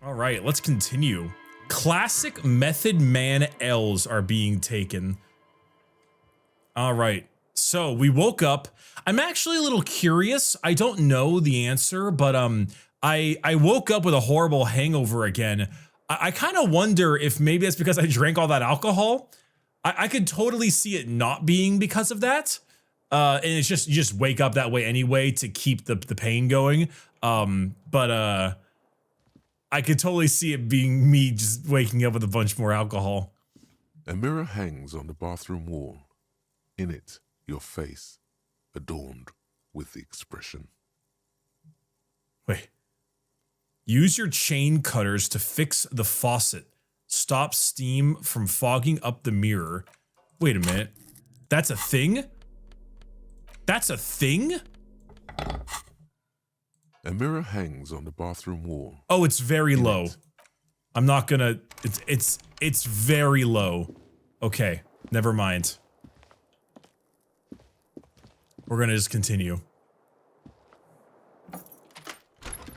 All right, let's continue. Classic Method Man L's are being taken. All right, so we woke up. I'm actually a little curious. I don't know the answer, but I woke up with a horrible hangover again. I kind of wonder if maybe that's because I drank all that alcohol. I could totally see it not being because of that. And it's just, you just wake up that way anyway to keep the pain going. But I could totally see it being me just waking up with a bunch more alcohol. A mirror hangs on the bathroom wall. In it, your face, adorned with the expression. Wait. Use your chain cutters to fix the faucet. Stop steam from fogging up the mirror. Wait a minute. That's a thing? That's a thing? A mirror hangs on the bathroom wall. Oh, it's very low. I'm not gonna, it's very low. Okay, never mind. We're gonna just continue.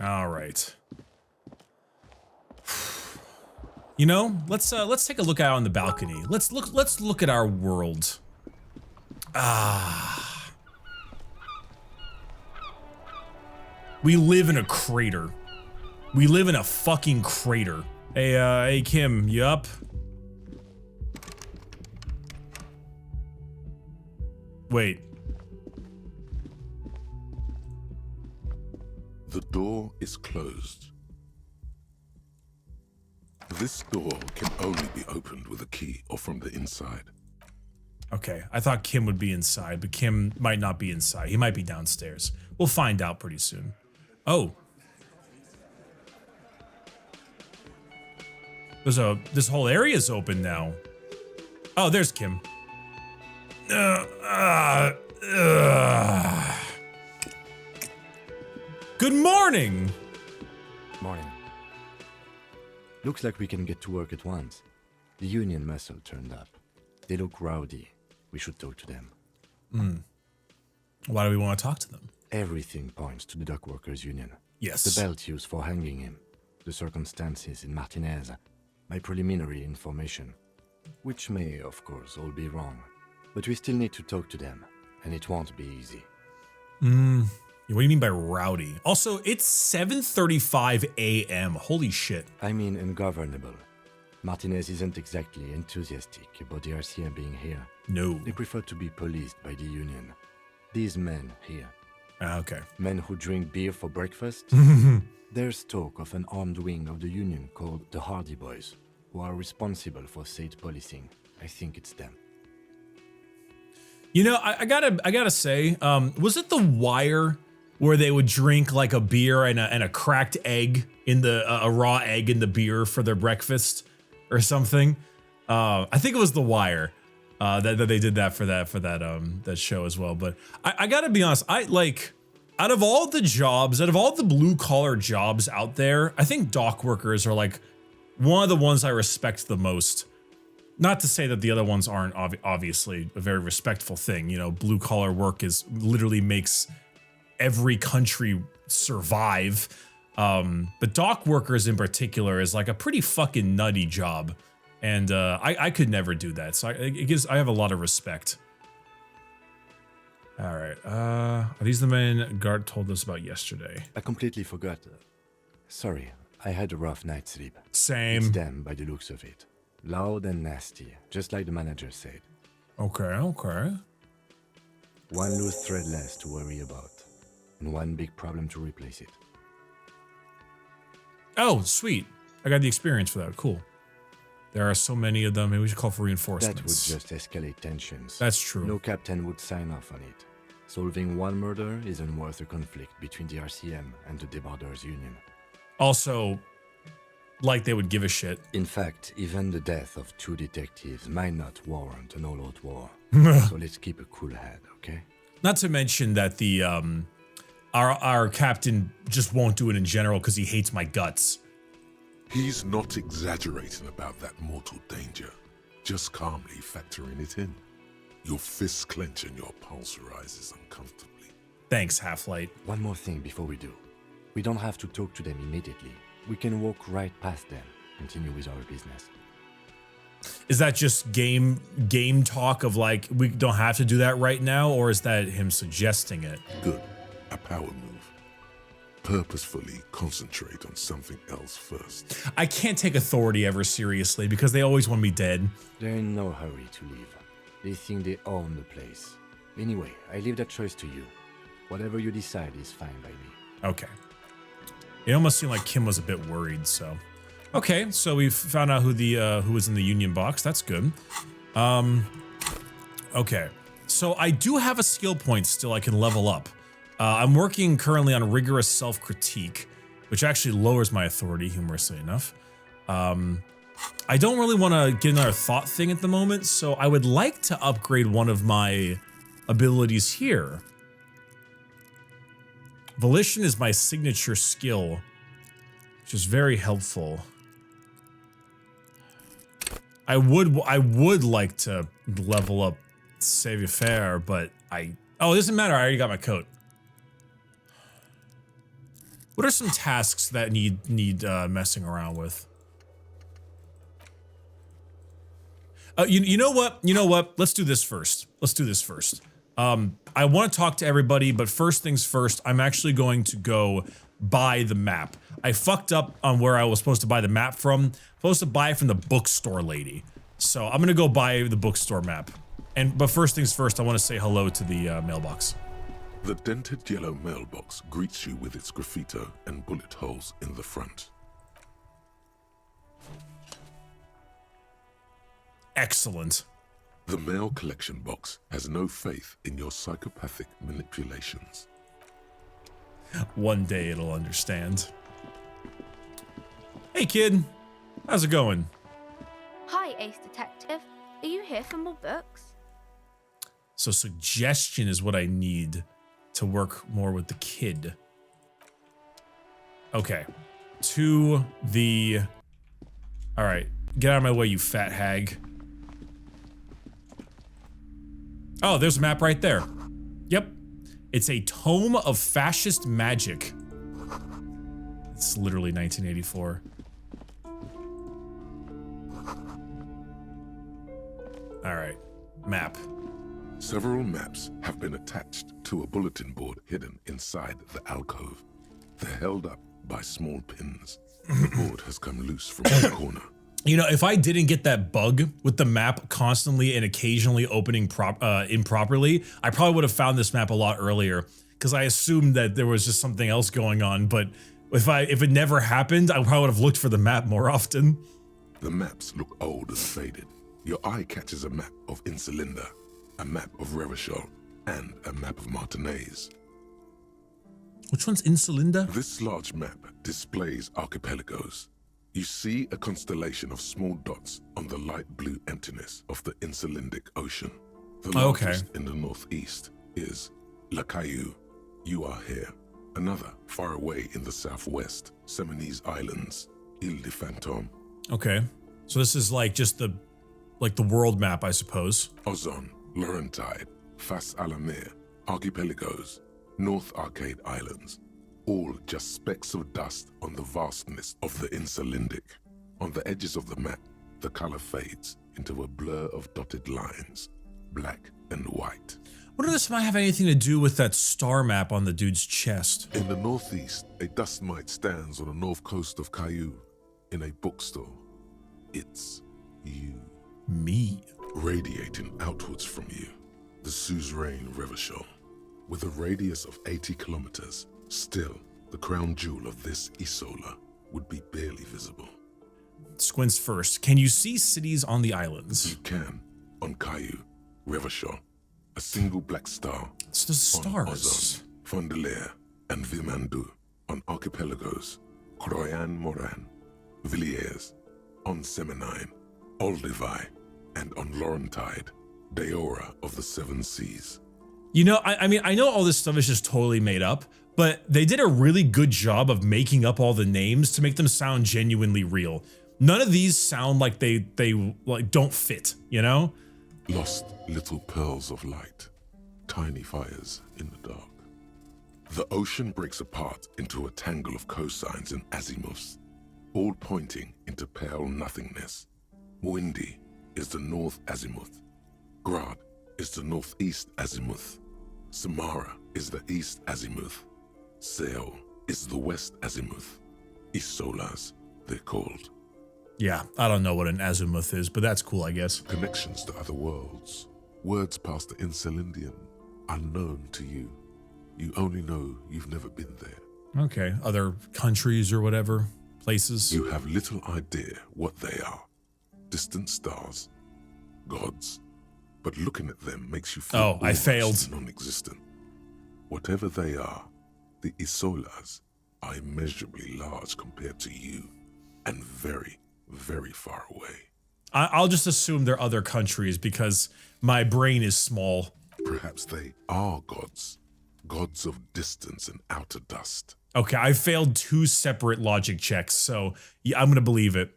All right. You know, let's take a look out on the balcony. Let's look at our world. Ah. We live in a crater. We live in a fucking crater. Hey Kim, you up? Wait. The door is closed. This door can only be opened with a key or from the inside. Okay, I thought Kim would be inside, but Kim might not be inside. He might be downstairs. We'll find out pretty soon. Oh. This whole area is open now. Oh, there's Kim. Good morning. Morning. Looks like we can get to work at once. The union muscle turned up. They look rowdy. We should talk to them. Why do we want to talk to them? Everything points to the dock workers union. Yes. The belt used for hanging him. The circumstances in Martinez. My preliminary information. Which may, of course, all be wrong. But we still need to talk to them. And it won't be easy. What do you mean by rowdy? Also, it's 7:35 a.m. Holy shit. I mean ungovernable. Martinez isn't exactly enthusiastic about the RCM being here. No. They prefer to be policed by the union. These men here. Okay. Men who drink beer for breakfast? There's talk of an armed wing of the union called the Hardy Boys, who are responsible for state policing. I think it's them. You know, I gotta say, was it The Wire where they would drink like a beer and a cracked egg in a raw egg in the beer for their breakfast or something? I think it was The Wire that they did that for that show as well. But I gotta be honest, out of all the blue collar jobs out there, I think dock workers are like one of the ones I respect the most. Not to say that the other ones aren't obviously a very respectful thing. You know, blue collar work literally makes every country survive. But dock workers in particular is like a pretty fucking nutty job. And I could never do that. So I have a lot of respect. All right. Are these the men Gart told us about yesterday? I completely forgot. Sorry, I had a rough night's sleep. Same. It's them by the looks of it. Loud and nasty, just like the manager said. Okay. One loose thread less to worry about, and one big problem to replace it. Oh, sweet. I got the experience for that. Cool. There are so many of them. Maybe we should call for reinforcements. That would just escalate tensions. That's true. No captain would sign off on it. Solving one murder isn't worth a conflict between the RCM and the Debarders Union. Also, like they would give a shit. In fact, even the death of 2 detectives might not warrant an all-out war. So let's keep a cool head, okay? Not to mention that the our captain just won't do it in general because he hates my guts. He's not exaggerating about that mortal danger, just calmly factoring it in. Your fists clench and your pulse rises uncomfortably. Thanks, Half-Light. One more thing before we do. We don't have to talk to them immediately. We can walk right past them, continue with our business. Is that just game talk of like, we don't have to do that right now, or is that him suggesting it? Good. A power move. Purposefully concentrate on something else first. I can't take authority ever seriously because they always want me dead. They're in no hurry to leave. They think they own the place. Anyway, I leave that choice to you. Whatever you decide is fine by me. Okay. It almost seemed like Kim was a bit worried, so. Okay, so we've found out who was in the Union box. That's good. Okay. So I do have a skill point still I can level up. I'm working currently on rigorous self-critique, which actually lowers my authority, humorously enough. I don't really want to get another thought thing at the moment, so I would like to upgrade one of my abilities here. Volition is my signature skill, which is very helpful. I would like to level up Savoir-Faire, but oh, it doesn't matter. I already got my coat. What are some tasks that need messing around with? You know what? You know what? Let's do this first. I want to talk to everybody, but first things first, I'm actually going to go buy the map. I fucked up on where I was supposed to buy the map from. I'm supposed to buy it from the bookstore lady. So I'm gonna go buy the bookstore map. But first things first, I want to say hello to the mailbox. The dented yellow mailbox greets you with its graffito and bullet holes in the front. Excellent. The mail collection box has no faith in your psychopathic manipulations. One day it'll understand. Hey kid, how's it going? Hi, Ace Detective. Are you here for more books? So suggestion is what I need to work more with the kid. Okay. To the... All right. Get out of my way, you fat hag. Oh, there's a map right there. Yep. It's a tome of fascist magic. It's literally 1984. All right. Map. Several maps have been attached to a bulletin board hidden inside the alcove. They're held up by small pins. The board has come loose from one corner. You know, if I didn't get that bug with the map constantly and occasionally opening improperly, I probably would have found this map a lot earlier because I assumed that there was just something else going on. But if it never happened, I probably would have looked for the map more often. The maps look old and faded. Your eye catches a map of Insulinda, a map of Revachol, and a map of Martinez. Which one's Insulinda? This large map displays archipelagos. You see a constellation of small dots on the light blue emptiness of the Insulindic Ocean. The largest in the northeast is La Caillou. You are here. Another far away in the southwest, Seminese Islands, Ile de Fantôme. Okay, so this is like just the world map, I suppose. Ozon, Laurentide, Fas a la Mer, Archipelagos, North Arcade Islands, all just specks of dust on the vastness of the Insulindic. On the edges of the map, the color fades into a blur of dotted lines, black and white. What does this might have anything to do with that star map on the dude's chest? In the northeast, a dust mite stands on the north coast of Caillou in a bookstore. It's you. Me. Radiating outwards from you, the suzerain Revachol. With a radius of 80 kilometers, still, the crown jewel of this Isola would be barely visible. Squints first. Can you see cities on the islands? You can, on Caillou, Revachol, a single black star. It's the stars. On Ozon, Fondelier, and Vilmandu, on archipelagos, Croyan Moran, Villiers, on Seminine, Olduvai, and on Laurentide, Deora of the Seven Seas. You know, I mean, I know all this stuff is just totally made up, but they did a really good job of making up all the names to make them sound genuinely real. None of these sound like they like don't fit, you know? Lost little pearls of light, tiny fires in the dark. The ocean breaks apart into a tangle of cosines and azimuths. all pointing into pale nothingness. Windy is the north azimuth. Grad is the northeast azimuth. Samara is the east azimuth. Seol is the west azimuth. Isolas, they're called. Yeah, I don't know what an azimuth is, but that's cool, I guess. Connections to other worlds. Words past the Insulindian, unknown to you. You only know you've never been there. Okay, other countries or whatever, places. You have little idea what they are. Distant stars, gods, but looking at them makes you feel I failed. non-existent. Whatever they are, the Isolas are immeasurably large compared to you, and very, very far away. I'll just assume they're other countries because my brain is small. Perhaps they are gods, gods of distance and outer dust. Okay, I failed 2 separate logic checks, so yeah, I'm gonna believe it.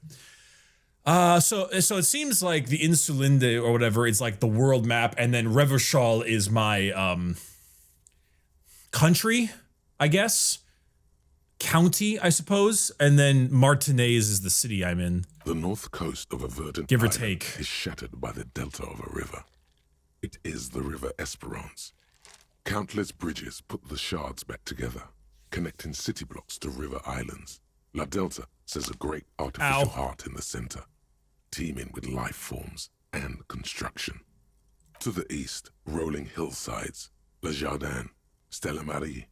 So it seems like the Insulinde or whatever is like the world map, and then Revachol is my country, I guess, county, I suppose, and then Martinez is the city I'm in. The north coast of a verdant Give or island take. is shattered by the delta of a river. It is the River Esperance. Countless bridges put the shards back together, connecting city blocks to river islands. La Delta says a great artificial heart in the center, teeming with life forms and construction. To the east, rolling hillsides, Le Jardin, Stella Marie,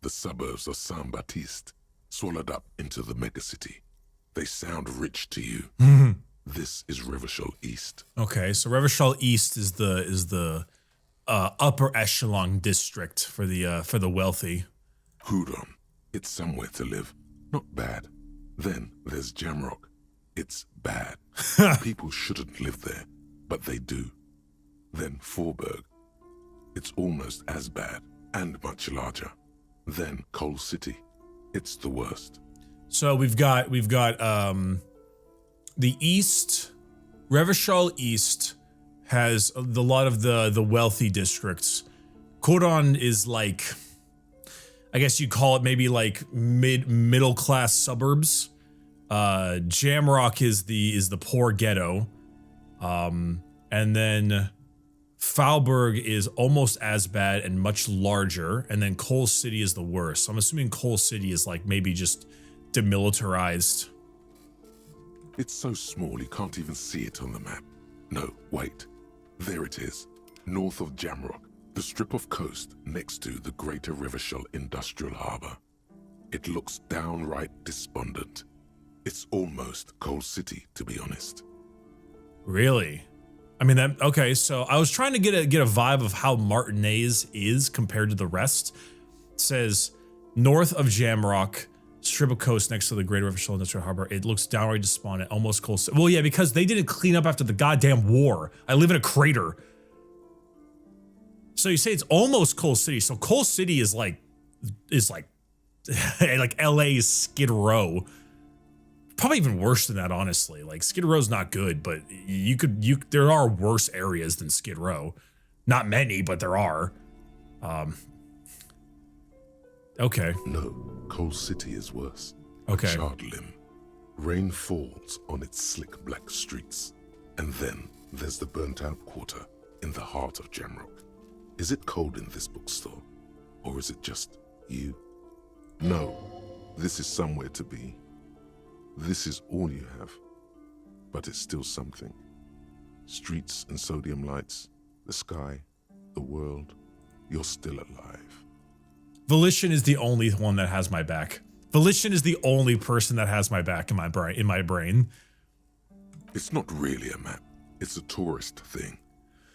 the suburbs of Saint-Baptiste, swallowed up into the megacity. They sound rich to you. This is Revachol East. Okay, so Revachol East is the upper echelon district for the wealthy. Hudon, it's somewhere to live. Not bad. Then there's Jamrock. It's bad. People shouldn't live there, but they do. Then Forberg. It's almost as bad and much larger. Then Coal City. It's the worst. So we've got the East. Revachol East has a lot of the wealthy districts. Koran is like, I guess you call it maybe like middle class suburbs. Jamrock is the poor ghetto. And then Foulberg is almost as bad and much larger, and then Coal City is the worst. So I'm assuming Coal City is like maybe just demilitarized. It's so small you can't even see it on the map. No, wait. There it is. North of Jamrock, the strip of coast next to the Greater Revachol Industrial Harbor. It looks downright despondent. It's almost Coal City, to be honest. Really? I mean, okay, so I was trying to get a vibe of how Martinez is compared to the rest. It says, north of Jamrock, strip of coast next to the Greater Revachol Industrial Harbor. It looks downright despondent, almost Coal City. Well, yeah, because they didn't clean up after the goddamn war. I live in a crater. So you say it's almost Coal City. So Coal City is like like LA's Skid Row. Probably even worse than that, honestly. Like Skid Row's not good, but there are worse areas than Skid Row. Not many, but there are. Okay. No, Coal City is worse. Okay. A charred limb. Rain falls on its slick black streets. And then there's the burnt out quarter in the heart of Jamrock. Is it cold in this bookstore? Or is it just you? No, this is somewhere to be. This is all you have, but it's still something. Streets and sodium lights, the sky, the world, you're still alive. Volition is the only one that has my back. Volition is the only person that has my back in my brain. It's not really a map, it's a tourist thing.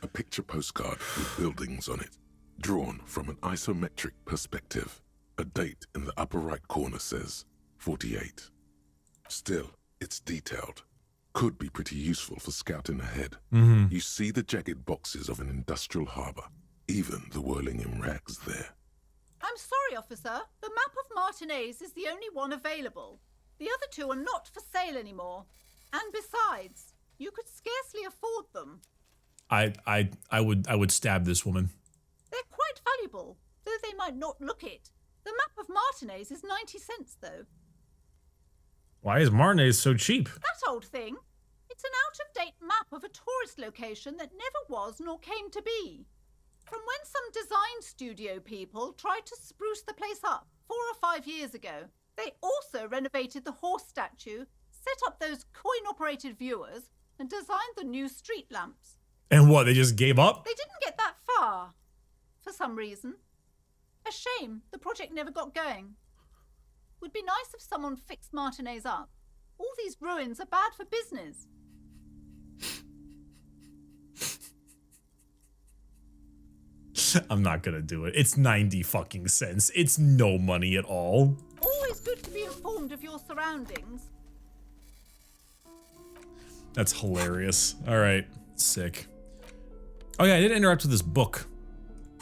A picture postcard with buildings on it, drawn from an isometric perspective. A date in the upper right corner says 48. Still, it's detailed. Could be pretty useful for scouting ahead. You see the jagged boxes of an industrial harbor, even the whirling in rags there. I'm sorry, officer. The map of Martinez is the only one available. The other two are not for sale anymore. And besides, you could scarcely afford them. I would stab this woman. They're quite valuable, though they might not look it. The map of Martinez is 90 cents, though. Why is Martinez so cheap? That old thing. It's an out-of-date map of a tourist location that never was nor came to be. From when some design studio people tried to spruce the place up 4 or 5 years ago. They also renovated the horse statue, set up those coin-operated viewers, and designed the new street lamps. And what, they just gave up? They didn't get that far, for some reason. A shame the project never got going. Would be nice if someone fixed Martinez up. All these ruins are bad for business. I'm not gonna do it. It's 90 fucking cents. It's no money at all. Always good to be informed of your surroundings. That's hilarious. All right, sick. Oh yeah, I didn't interact with this book.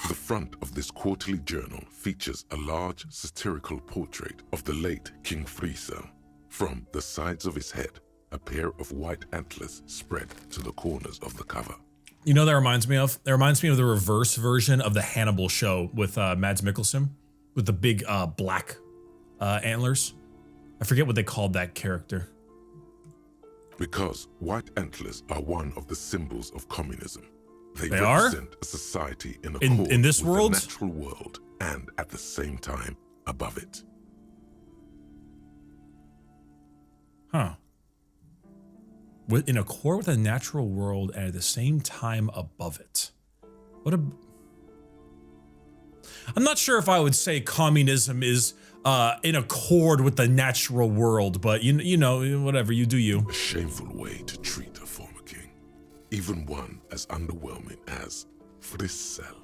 The front of this quarterly journal features a large satirical portrait of the late King Friesel. From the sides of his head, a pair of white antlers spread to the corners of the cover. You know what that reminds me of? That reminds me of the reverse version of the Hannibal show with Mads Mikkelsen, with the big black antlers. I forget what they called that character. Because white antlers are one of the symbols of communism. They are? represent a society in accord in this with world? the natural world and at the same time above it. Huh. In accord with the natural world and at the same time above it. I'm not sure if I would say communism is in accord with the natural world, but you know, whatever, you do you. A shameful way to treat a former king, even one as underwhelming as Friesel.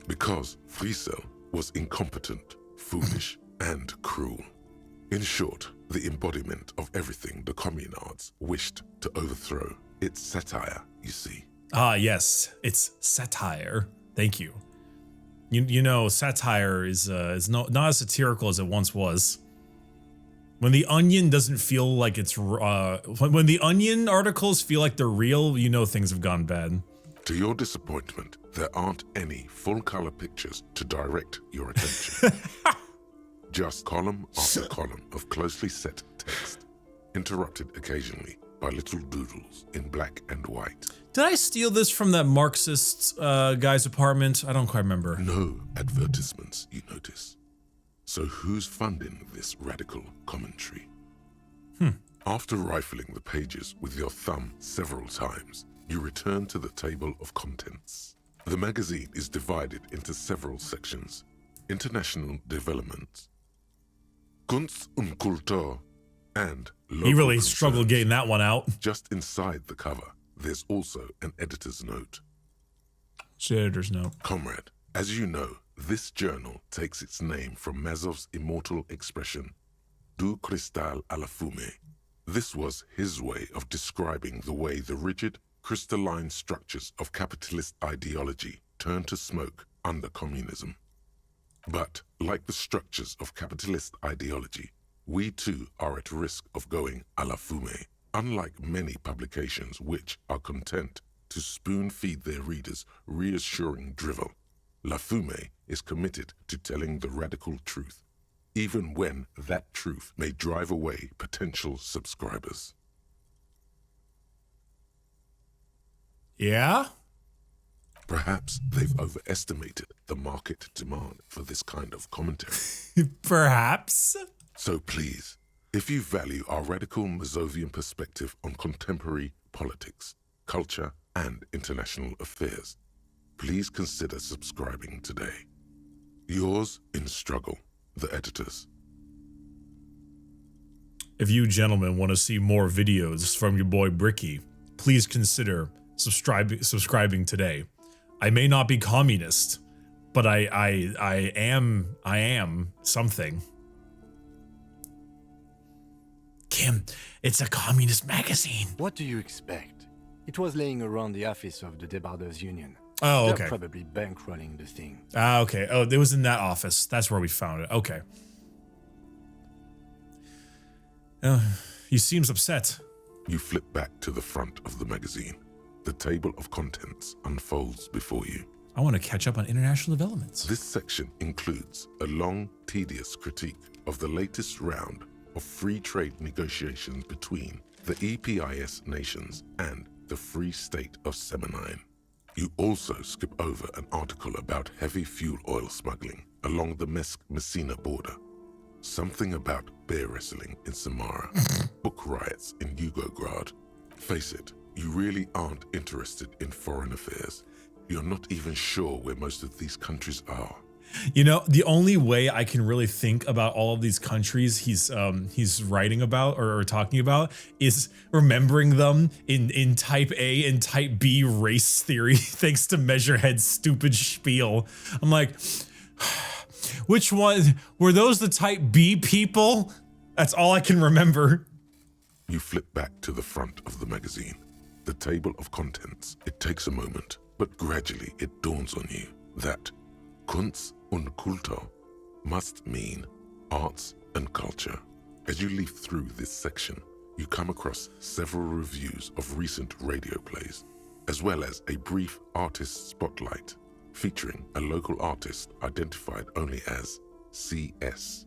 Because Friesel was incompetent, foolish, and cruel. In short, the embodiment of everything the communards wished to overthrow. It's satire, you see. Ah, yes, it's satire. Thank you. You know, satire is not as satirical as it once was. When the Onion doesn't feel like it's when the Onion articles feel like they're real, you know things have gone bad. To your disappointment, there aren't any full-color pictures to direct your attention. Just column after column of closely set text, interrupted occasionally by little doodles in black and white. Did I steal this from that Marxist guy's apartment? I don't quite remember. No advertisements, you notice. So who's funding this radical commentary? After rifling the pages with your thumb several times, you return to the table of contents. The magazine is divided into several sections. International developments, Kunst und Kultur, and local He really concerns. struggled getting that one out. Just inside the cover, there's also an editor's note. It's the editor's note. Comrade, as you know, this journal takes its name from Mazov's immortal expression, du cristal à la fumée. This was his way of describing the way the rigid, crystalline structures of capitalist ideology turn to smoke under communism. But, like the structures of capitalist ideology, we too are at risk of going à la fumée, unlike many publications which are content to spoon-feed their readers reassuring drivel. La Fumée is committed to telling the radical truth, even when that truth may drive away potential subscribers. Yeah? Perhaps they've overestimated the market demand for this kind of commentary. Perhaps. So please, if you value our radical Mazovian perspective on contemporary politics, culture, and international affairs, please consider subscribing today. Yours in struggle, the editors. If you gentlemen want to see more videos from your boy Bricky, please consider subscribing today. I may not be communist, but I am something. Kim, it's a communist magazine. What do you expect? It was laying around the office of the Debarders Union. Oh, okay. They're probably bankrolling the thing. Ah, okay. Oh, it was in that office. That's where we found it. Okay. He seems upset. You flip back to the front of the magazine. The table of contents unfolds before you. I want to catch up on international developments. This section includes a long, tedious critique of the latest round of free trade negotiations between the EPIS nations and the Free State of Semenine. You also skip over an article about heavy fuel oil smuggling along the Messina border, something about bear wrestling in Samara, book riots in Yugograd. Face it, you really aren't interested in foreign affairs. You're not even sure where most of these countries are. You know, the only way I can really think about all of these countries he's writing about or talking about is remembering them in type A and type B race theory, thanks to Measurehead's stupid spiel. I'm like, which one were those? The type B people? That's all I can remember. You flip back to the front of the magazine, the table of contents. It takes a moment, but gradually it dawns on you that Kunst und Kultur must mean arts and culture. As you leaf through this section, you come across several reviews of recent radio plays, as well as a brief artist spotlight featuring a local artist identified only as CS.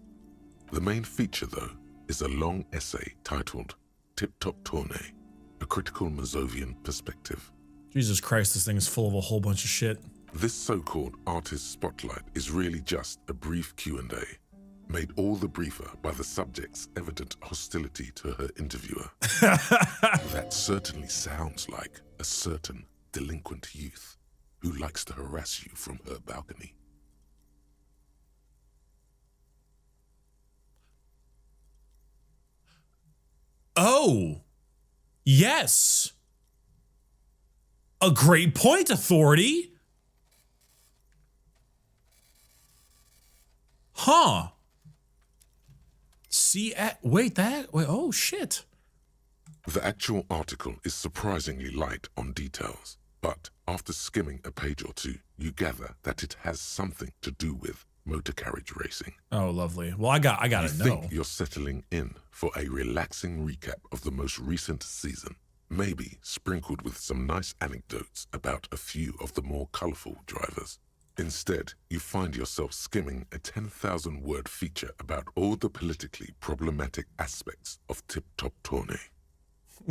The main feature, though, is a long essay titled Tip Top Tournée, a critical Mazovian perspective. Jesus Christ, this thing is full of a whole bunch of shit. This so-called artist spotlight is really just a brief Q&A, made all the briefer by the subject's evident hostility to her interviewer. That certainly sounds like a certain delinquent youth who likes to harass you from her balcony. Oh, yes. A great point, Authority. Huh. Wait, oh shit. The actual article is surprisingly light on details, but after skimming a page or two, you gather that it has something to do with motor carriage racing. Oh, lovely. Well, I gotta know. You think you're settling in for a relaxing recap of the most recent season, maybe sprinkled with some nice anecdotes about a few of the more colorful drivers. Instead, you find yourself skimming a 10,000-word feature about all the politically problematic aspects of Tip Top Tournée.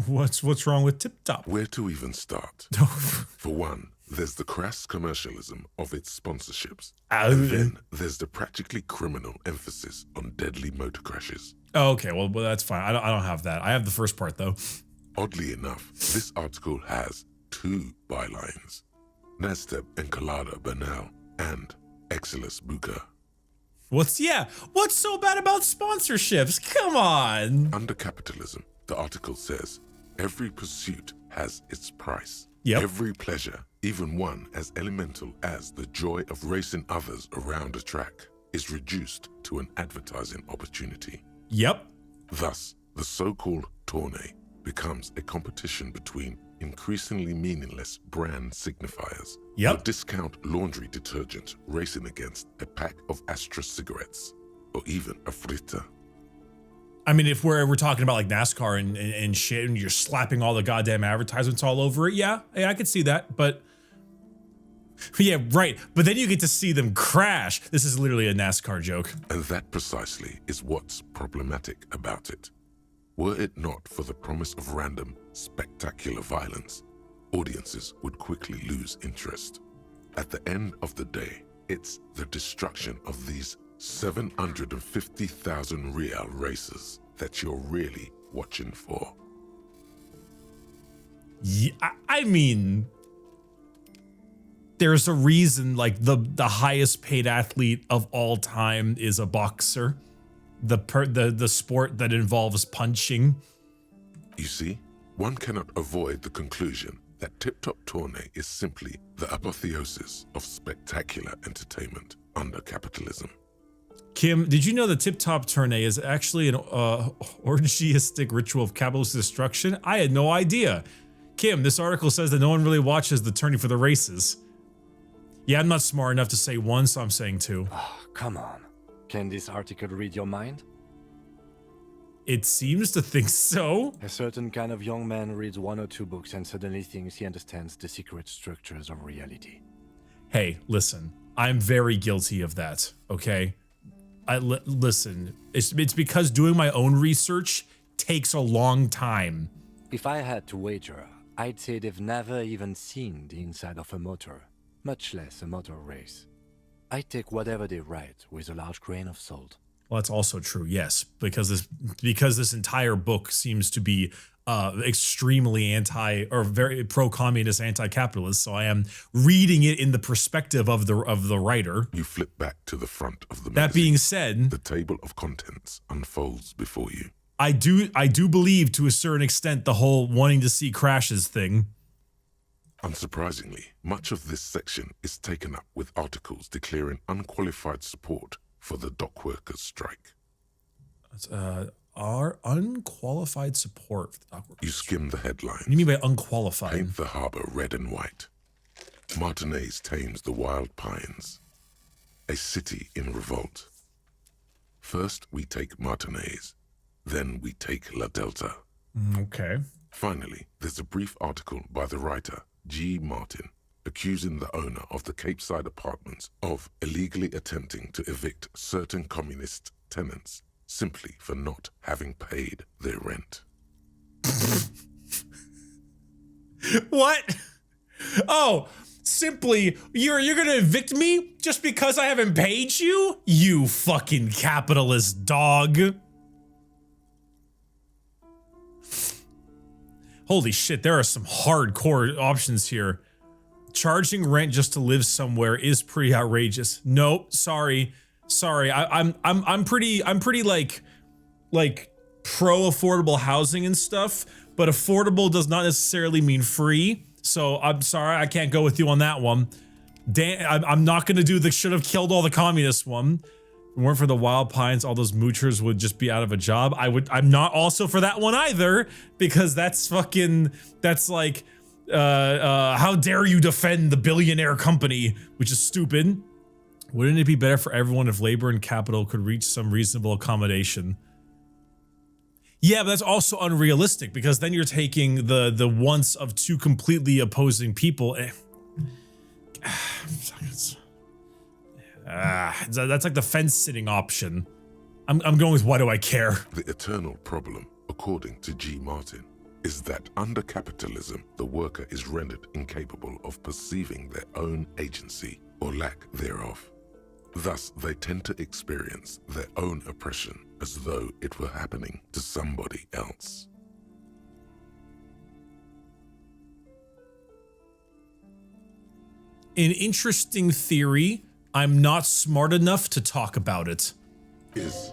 What's wrong with Tip Top? Where to even start? For one, there's the crass commercialism of its sponsorships. And then there's the practically criminal emphasis on deadly motor crashes. Oh, okay, well that's fine. I don't have that. I have the first part though. Oddly enough, this article has two bylines: Nestep Encolada Bernal and Exilus Buka. What's so bad about sponsorships? Come on. Under capitalism, the article says, every pursuit has its price. Yep. Every pleasure, even one as elemental as the joy of racing others around a track, is reduced to an advertising opportunity. Yep. Thus, the so-called tournée becomes a competition between increasingly meaningless brand signifiers. Yep. A discount laundry detergent racing against a pack of Astra cigarettes, or even a Fritta. I mean, if we're talking about like NASCAR and shit, and you're slapping all the goddamn advertisements all over it, yeah, I could see that. But yeah, right. But then you get to see them crash. This is literally a NASCAR joke. And that precisely is what's problematic about it. Were it not for the promise of random, spectacular violence, audiences would quickly lose interest. At the end of the day, it's the destruction of these 750,000 real races that you're really watching for. Yeah, I mean, there's a reason like the highest paid athlete of all time is a boxer. The sport that involves punching. You see, one cannot avoid the conclusion that Tip Top Tournée is simply the apotheosis of spectacular entertainment under capitalism. Kim, did you know the Tip Top Tournée is actually an orgiastic ritual of capitalist destruction? I had no idea. Kim, this article says that no one really watches the tourney for the races. Yeah, I'm not smart enough to say one, so I'm saying two. Oh, come on. Can this article read your mind? It seems to think so. A certain kind of young man reads one or two books and suddenly thinks he understands the secret structures of reality. Hey, listen, I'm very guilty of that, okay? Listen, it's because doing my own research takes a long time. If I had to wager, I'd say they've never even seen the inside of a motor, much less a motor race. I take whatever they write with a large grain of salt. Well, that's also true, yes, because this entire book seems to be extremely very pro-communist, anti-capitalist. So I am reading it in the perspective of the writer. You flip back to the front of the magazine. That being said, the table of contents unfolds before you. I do believe to a certain extent the whole wanting to see crashes thing. Unsurprisingly, much of this section is taken up with articles declaring unqualified support for the dock workers' strike. Our unqualified support for the dock workers. You skim the headlines. What do you mean by unqualified? Paint the harbor red and white. Martinez tames the wild pines. A city in revolt. First we take Martinez, then we take La Delta. Okay. Finally, there's a brief article by the writer, G. Martin, accusing the owner of the Capeside Apartments of illegally attempting to evict certain communist tenants simply for not having paid their rent. What? Oh, simply, you're gonna evict me just because I haven't paid you? You fucking capitalist dog. Holy shit, there are some hardcore options here. Charging rent just to live somewhere is pretty outrageous. Nope, sorry. I'm pretty like pro affordable housing and stuff, but affordable does not necessarily mean free. So I'm sorry, I can't go with you on that one. I'm not gonna do the should have killed all the communists one. If it weren't for the wild pines, all those moochers would just be out of a job. I'm not also for that one either, because that's like how dare you defend the billionaire company, which is stupid. Wouldn't it be better for everyone if labor and capital could reach some reasonable accommodation? Yeah, but that's also unrealistic, because then you're taking the wants of two completely opposing people. That's like the fence-sitting option. I'm going with why do I care? The eternal problem, according to G. Martin, is that under capitalism, the worker is rendered incapable of perceiving their own agency or lack thereof. Thus, they tend to experience their own oppression as though it were happening to somebody else. An interesting theory. I'm not smart enough to talk about it. Is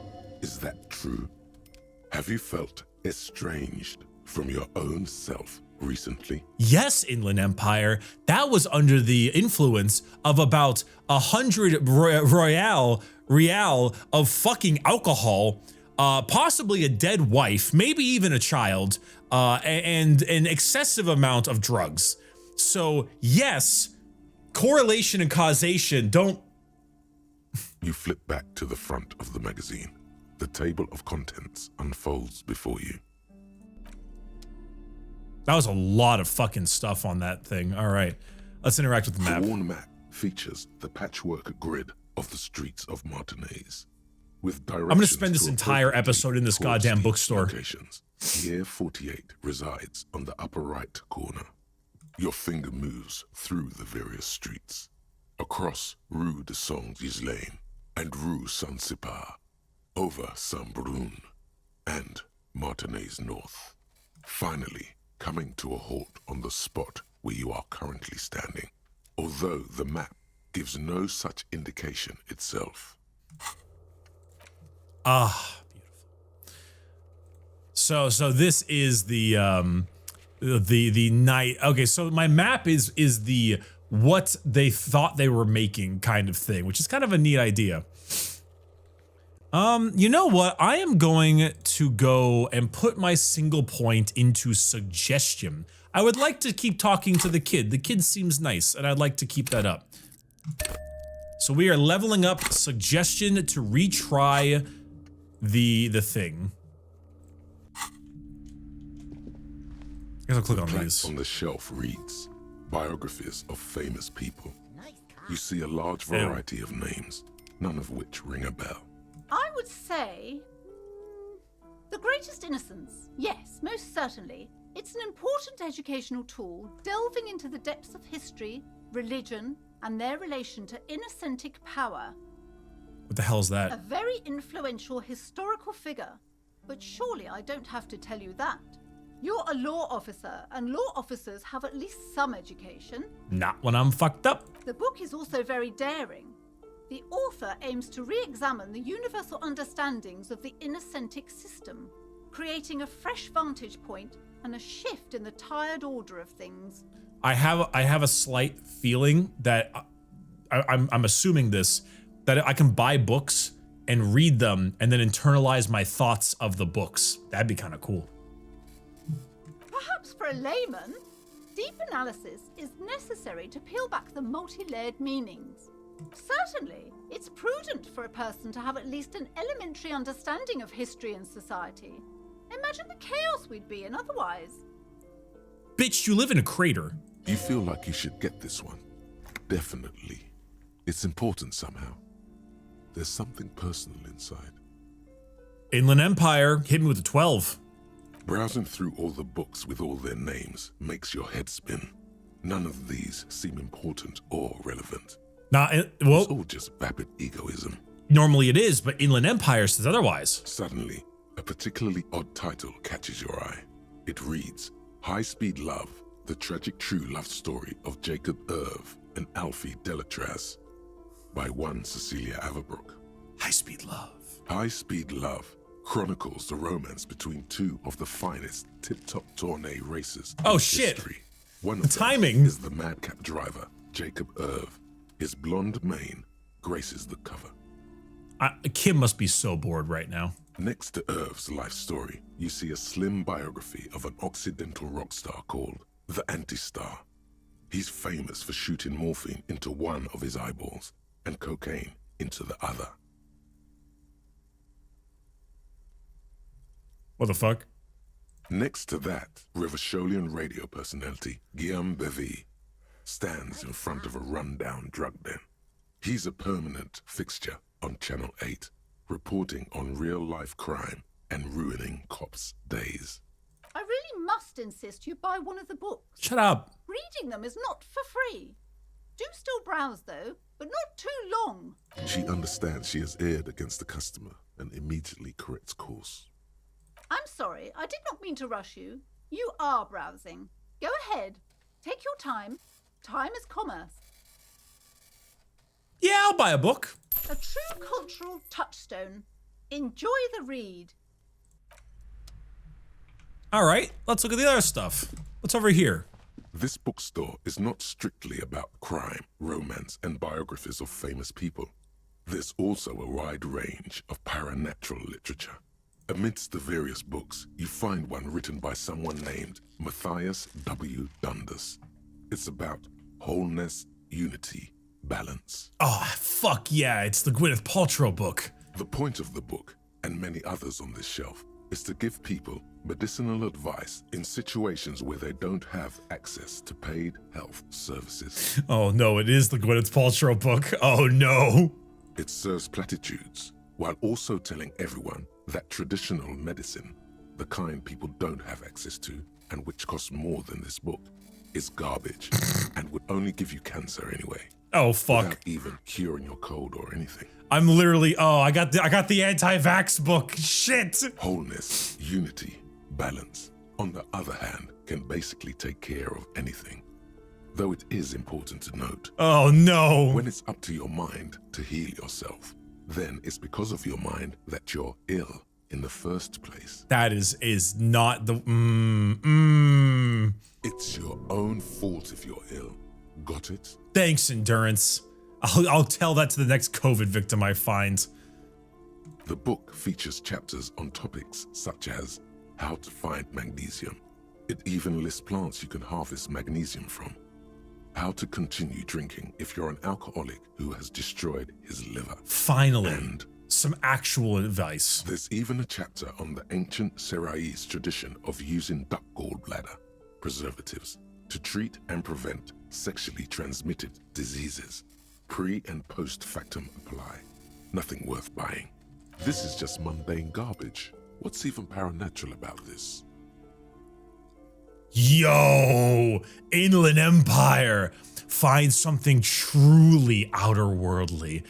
that true? Have you felt estranged from your own self recently? Yes, Inland Empire. That was under the influence of about 100 real of fucking alcohol, possibly a dead wife, maybe even a child, and an excessive amount of drugs. So yes, correlation and causation don't... You flip back to the front of the magazine. The table of contents unfolds before you. That was a lot of fucking stuff on that thing. All right, let's interact with the map. The worn map features the patchwork grid of the streets of Martinez, with directions. I'm gonna spend this entire episode in this goddamn bookstore. Locations. Year 48 resides on the upper right corner. Your finger moves through the various streets, across Rue de Saint-Ghislain and Rue Saint-Sipar, over Saint-Brun and Martinez North. Finally, coming to a halt on the spot where you are currently standing, although the map gives no such indication itself. Ah, beautiful. So this is the night. Okay, so my map is the what they thought they were making kind of thing, which is kind of a neat idea. You know what? I am going to go and put my single point into suggestion. I would like to keep talking to the kid. The kid seems nice, and I'd like to keep that up. So we are leveling up suggestion to retry the thing. I guess I'll click on these. On the shelf reads, biographies of famous people. You see a large variety of names, none of which ring a bell. would say... The Greatest Innocence. Yes, most certainly. It's an important educational tool, delving into the depths of history, religion, and their relation to innocentic power. What the hell is A that? very influential historical figure. But surely I don't have to tell you that. You're a law officer, and law officers have at least some education. Not when I'm fucked up. The book is also very daring. The author aims to re-examine the universal understandings of the innocentic system, creating a fresh vantage point and a shift in the tired order of things. I have a slight feeling that I'm assuming this, that I can buy books and read them and then internalize my thoughts of the books. That'd be kind of cool. Perhaps for a layman, deep analysis is necessary to peel back the multi-layered meanings. Certainly, it's prudent for a person to have at least an elementary understanding of history and society. Imagine the chaos we'd be in otherwise. Bitch, you live in a crater. You feel like you should get this one. Definitely. It's important somehow. There's something personal inside. Inland Empire, hit me with a 12. Browsing through all the books with all their names makes your head spin. None of these seem important or relevant. Well, It's all just vapid egoism. normally it is, but Inland Empire says otherwise. Suddenly, a particularly odd title catches your eye. It reads, High Speed Love, the tragic true love story of Jacob Irv and Alfie Delatraz, by one Cecilia Averbrook. High Speed Love. High Speed Love chronicles the romance between two of the finest tip-top tourney racers Oh, in shit. history. One The of them timing. is the madcap driver, Jacob Irv. His blonde mane graces the cover. Kim must be so bored right now. Next to Irv's life story, you see a slim biography of an Occidental rock star called the Anti-Star. He's famous for shooting morphine into one of his eyeballs and cocaine into the other. What the fuck? Next to that, Revacholian radio personality Guillaume Bevy stands in front of a rundown drug den. He's a permanent fixture on Channel 8, reporting on real-life crime and ruining cops' days. I really must insist you buy one of the books. Shut up. Reading them is not for free. Do still browse though, but not too long. She understands she has erred against the customer and immediately corrects course. I'm sorry, I did not mean to rush you. You are browsing. Go ahead. Take your time. Time is commerce. Yeah, I'll buy a book. A true cultural touchstone. Enjoy the read. All right, let's look at the other stuff. What's over here? This bookstore is not strictly about crime, romance, and biographies of famous people. There's also a wide range of paranatural literature. Amidst the various books, you find one written by someone named Matthias W. Dundas. It's about wholeness, unity, balance. Oh, fuck yeah, it's the Gwyneth Paltrow book. The point of the book, and many others on this shelf, is to give people medicinal advice in situations where they don't have access to paid health services. Oh no, it is the Gwyneth Paltrow book. Oh no. It serves platitudes, while also telling everyone that traditional medicine, the kind people don't have access to, and which costs more than this book, is garbage, and would only give you cancer anyway. Oh fuck. Without even curing your cold or anything. I'm literally, I got the anti-vax book. Shit. Wholeness, unity, balance, on the other hand, can basically take care of anything. Though it is important to note, Oh no. when it's up to your mind to heal yourself, then it's because of your mind that you're ill in the first place. That is not the, It's your own fault if you're ill. Got it? Thanks, Endurance. I'll tell that to the next COVID victim I find. The book features chapters on topics such as how to find magnesium. It even lists plants you can harvest magnesium from. How to continue drinking if you're an alcoholic who has destroyed his liver. Finally, And some actual advice. there's even a chapter on the ancient Seraïs tradition of using duck gallbladder preservatives to treat and prevent sexually transmitted diseases. Pre and post factum apply. Nothing worth buying. This is just mundane garbage. What's even paranatural about this? Yo, Inland Empire, find something truly outerworldly.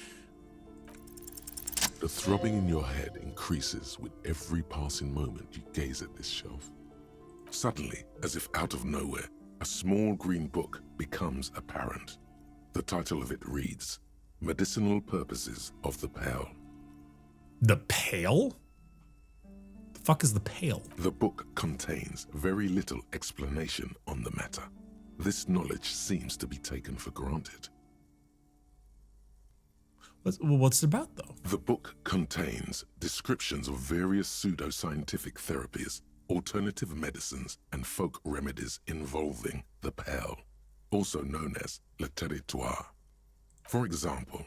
The throbbing in your head increases with every passing moment you gaze at this shelf. Suddenly, as if out of nowhere, a small green book becomes apparent. The title of it reads, Medicinal Purposes of the Pale. The Pale? The fuck is the Pale? The book contains very little explanation on the matter. This knowledge seems to be taken for granted. What's it about, though? The book contains descriptions of various pseudoscientific therapies, alternative medicines, and folk remedies involving the Pale, also known as le territoire. For example,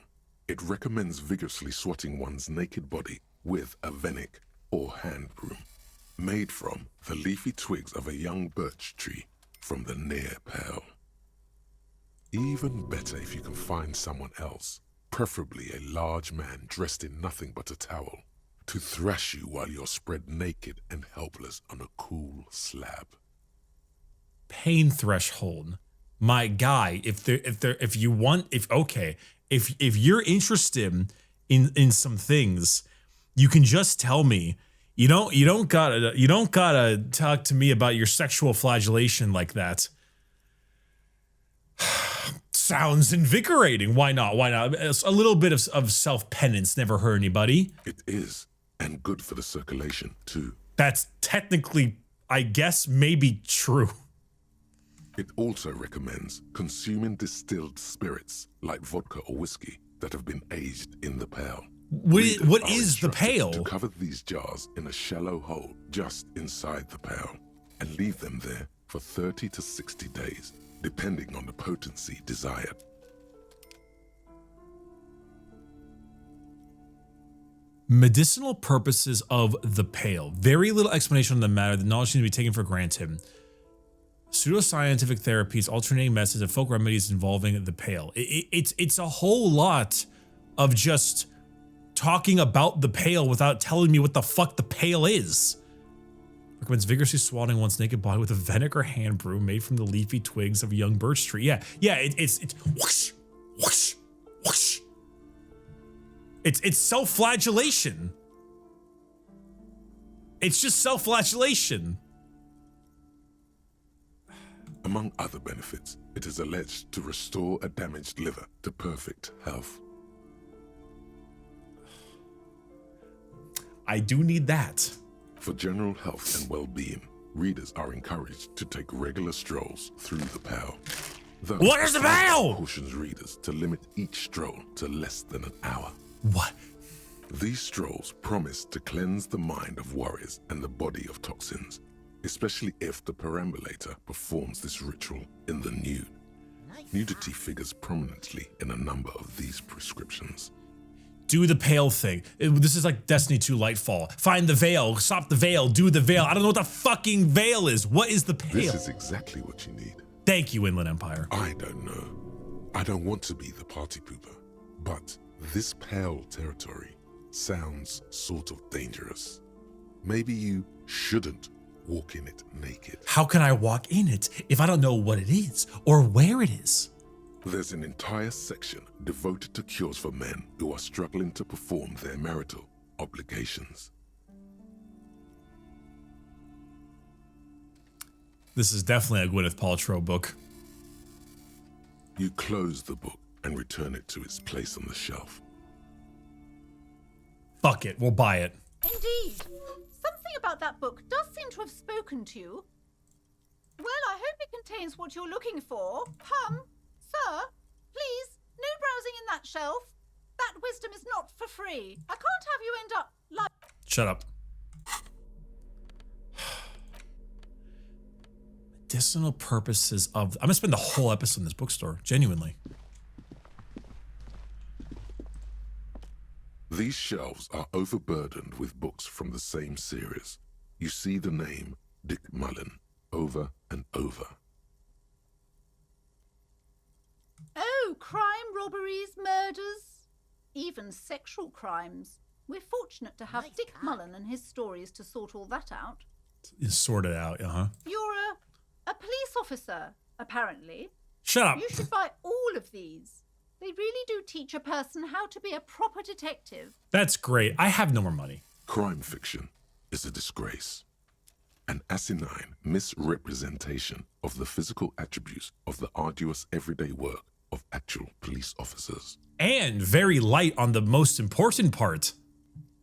it recommends vigorously swatting one's naked body with a venik or hand broom, made from the leafy twigs of a young birch tree from the near Pale. Even better if you can find someone else, preferably a large man dressed in nothing but a towel, to thrash you while you're spread naked and helpless on a cool slab. Pain threshold. My guy, if you're interested in some things, you can just tell me. You don't gotta talk to me about your sexual flagellation like that. Sounds invigorating. Why not? Why not? A little bit of self-penance never hurt anybody. It is, and good for the circulation too. That's technically, I guess, maybe true. It also recommends consuming distilled spirits like vodka or whiskey that have been aged in the Pale. What is the Pale? To cover these jars in a shallow hole just inside the Pale and leave them there for 30 to 60 days, depending on the potency desired. Medicinal purposes of the Pale. Very little explanation on the matter. The knowledge seems to be taken for granted. Pseudoscientific therapies, alternating methods, and folk remedies involving the Pale. It's a whole lot of just talking about the Pale without telling me what the fuck the Pale is. Recommends vigorously swatting one's naked body with a venik or hand broom made from the leafy twigs of a young birch tree. Yeah, it's whoosh, whoosh, whoosh. It's self-flagellation. It's just self-flagellation. Among other benefits, it is alleged to restore a damaged liver to perfect health. I do need that. For general health and well-being, readers are encouraged to take regular strolls through the Pale. What is the Pale? Cautions readers to limit each stroll to less than an hour. What? These strolls promise to cleanse the mind of worries and the body of toxins, especially if the perambulator performs this ritual in the nude. Nudity figures prominently in a number of these prescriptions. Do the Pale thing. This is like Destiny 2 Lightfall. Find the veil, stop the veil, do the veil. I don't know what the fucking veil is. What is the Pale? This is exactly what you need. Thank you, Inland Empire. I don't know. I don't want to be the party pooper, but this Pale territory sounds sort of dangerous. Maybe you shouldn't walk in it naked. How can I walk in it if I don't know what it is or where it is? There's an entire section devoted to cures for men who are struggling to perform their marital obligations. This is definitely a Gwyneth Paltrow book. You close the book and return it to its place on the shelf. Fuck it, we'll buy it. Indeed. Something about that book does seem to have spoken to you. Well, I hope it contains what you're looking for. Come, sir, please, no browsing in that shelf. That wisdom is not for free. I can't have you end up like... Shut up. Medicinal purposes of... I'm gonna spend the whole episode in this bookstore, genuinely. These shelves are overburdened with books from the same series. You see the name Dick Mullen over and over. Oh, crime, robberies, murders, even sexual crimes. We're fortunate to have Dick Mullen and his stories to sort all that out. Sort it out, You're a police officer, apparently. Shut up. You should buy all of these. They really do teach a person how to be a proper detective. That's great. I have no more money. Crime fiction is a disgrace. An asinine misrepresentation of the physical attributes of the arduous everyday work of actual police officers. And very light on the most important part,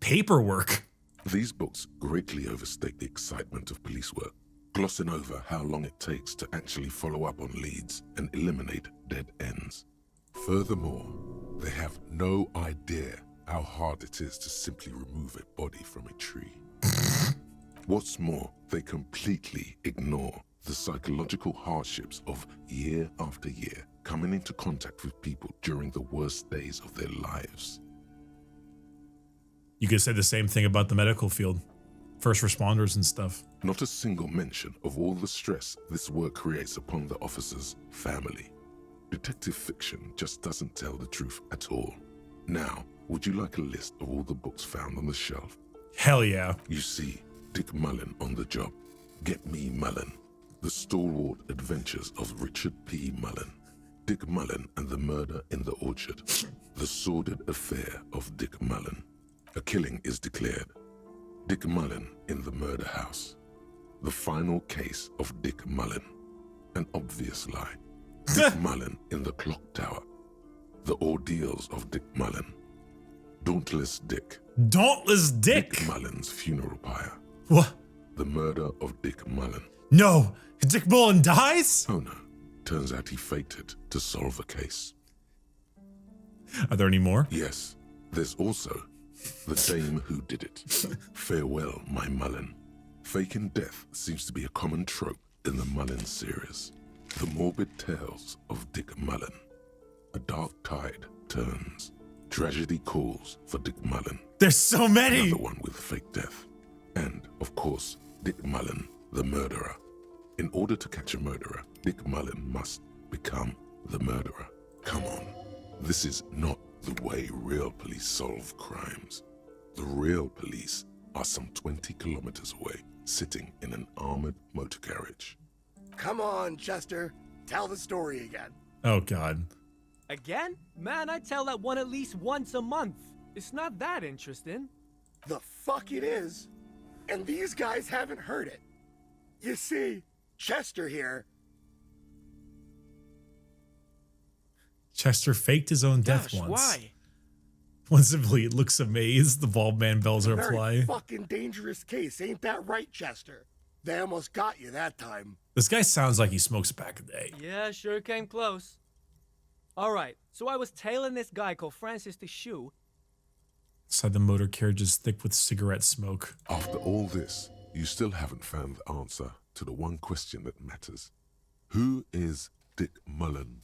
paperwork. These books greatly overstate the excitement of police work, glossing over how long it takes to actually follow up on leads and eliminate dead ends. Furthermore, they have no idea how hard it is to simply remove a body from a tree. What's more, they completely ignore the psychological hardships of year after year coming into contact with people during the worst days of their lives. You could say the same thing about the medical field, first responders and stuff. Not a single mention of all the stress this work creates upon the officer's family. Detective fiction just doesn't tell the truth at all. Now, would you like a list of all the books found on the shelf? Hell yeah. You see Dick Mullen on the job. Get Me Mullen. The Stalwart Adventures of Richard P. Mullen. Dick Mullen and the Murder in the Orchard. The Sordid Affair of Dick Mullen. A killing is declared. Dick Mullen in the Murder House. The Final Case of Dick Mullen. An Obvious Lie. Dick Mullen in the Clock Tower. The Ordeals of Dick Mullen. Dauntless Dick. Dauntless Dick. Dick Mullen's Funeral Pyre. What? The Murder of Dick Mullen. No, Dick Mullen dies? Oh no, turns out he faked it to solve a case. Are there any more? Yes, there's also The Dame Who Did It. Farewell, My Mullen. Faking death seems to be a common trope in the Mullen series. The Morbid Tales of Dick Mullen. A dark tide turns. Tragedy calls for Dick Mullen. There's so many! Another one with fake death. And, of course, Dick Mullen, the murderer. In order to catch a murderer, Dick Mullen must become the murderer. Come on, this is not the way real police solve crimes. The real police are some 20 kilometers away, sitting in an armored motor carriage. Come on, Chester. Tell the story again. Oh, God. Again? Man, I tell that one at least once a month. It's not that interesting. The fuck it is. And these guys haven't heard it. You see, Chester here. Chester faked his own death Gosh, once. why? One simply looks amazed. The bald man bells Very reply. fucking dangerous case, ain't that right, Chester? They almost got you that time. This guy sounds like he smokes back a day. Yeah, sure came close. Alright, so I was tailing this guy called Francis the Shoe. Inside the motor carriage is thick with cigarette smoke. After all this, you still haven't found the answer to the one question that matters. Who is Dick Mullen?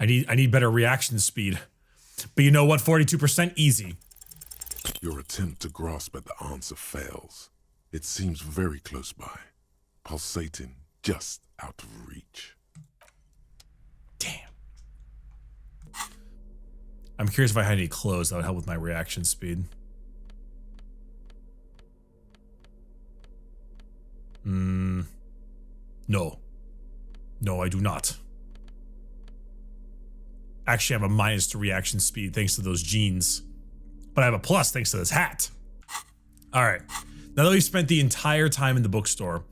I need better reaction speed. But you know what? 42% easy. Your attempt to grasp at the answer fails. It seems very close by, pulsating just out of reach. Damn. I'm curious if I had any clothes that would help with my reaction speed. No. No, I do not. Actually, I have a minus to reaction speed thanks to those jeans. But I have a plus thanks to this hat. All right. Now that we've spent the entire time in the bookstore,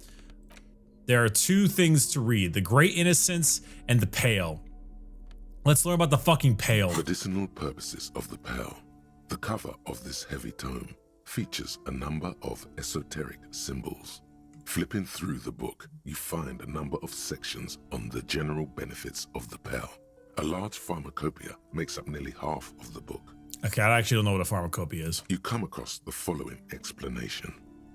there are two things to read: The Great Innocence and The Pale. Let's learn about the fucking Pale. Medicinal purposes of the Pale. The cover of this heavy tome features a number of esoteric symbols. Flipping through the book, you find a number of sections on the general benefits of the Pale. A large pharmacopoeia makes up nearly half of the book. Okay, I actually don't know what a pharmacopoeia is. You come across the following explanation.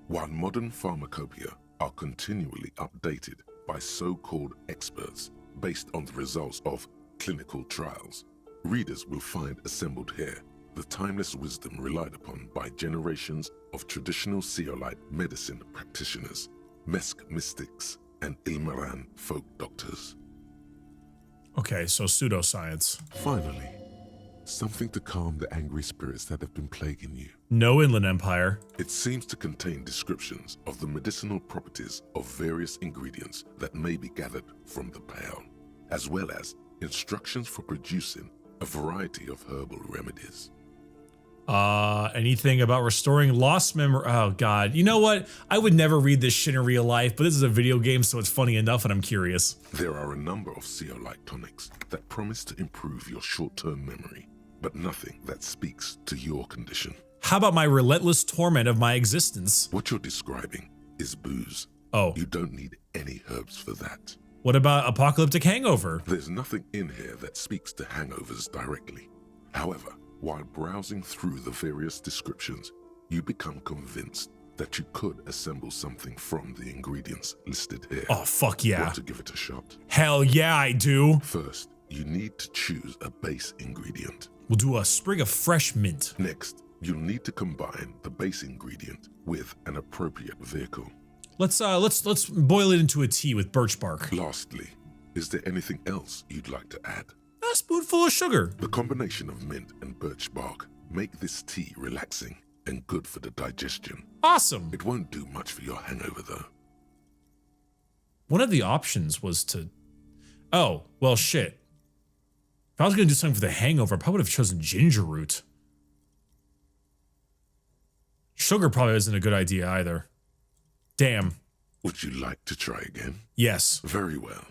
While modern pharmacopoeia are continually updated by so-called experts based on the results of clinical trials, readers will find assembled here the timeless wisdom relied upon by generations of traditional Seolite medicine practitioners, Mesk mystics, and Ilmaran folk doctors. Okay, so pseudoscience. Finally, something to calm the angry spirits that have been plaguing you. No Inland Empire. It seems to contain descriptions of the medicinal properties of various ingredients that may be gathered from the pale, as well as instructions for producing a variety of herbal remedies. Anything about restoring lost memory? Oh God, you know what? I would never read this shit in real life, but this is a video game, so it's funny enough, and I'm curious. There are a number of zeolite tonics that promise to improve your short-term memory, but nothing that speaks to your condition. How about my relentless torment of my existence? What you're describing is booze. Oh. You don't need any herbs for that. What about apocalyptic hangover? There's nothing in here that speaks to hangovers directly. However, while browsing through the various descriptions, you become convinced that you could assemble something from the ingredients listed here. Oh, fuck yeah. Want to give it a shot? Hell yeah, I do. First, you need to choose a base ingredient. We'll do a sprig of fresh mint. Next, you'll need to combine the base ingredient with an appropriate vehicle. Let's boil it into a tea with birch bark. Lastly, is there anything else you'd like to add? A spoonful of sugar. The combination of mint and birch bark make this tea relaxing and good for the digestion. Awesome. It won't do much for your hangover though. One of the options was to... Oh, well shit. If I was going to do something for the hangover, I probably would have chosen ginger root. Sugar probably isn't a good idea either. Damn. Would you like to try again? Yes. Very well.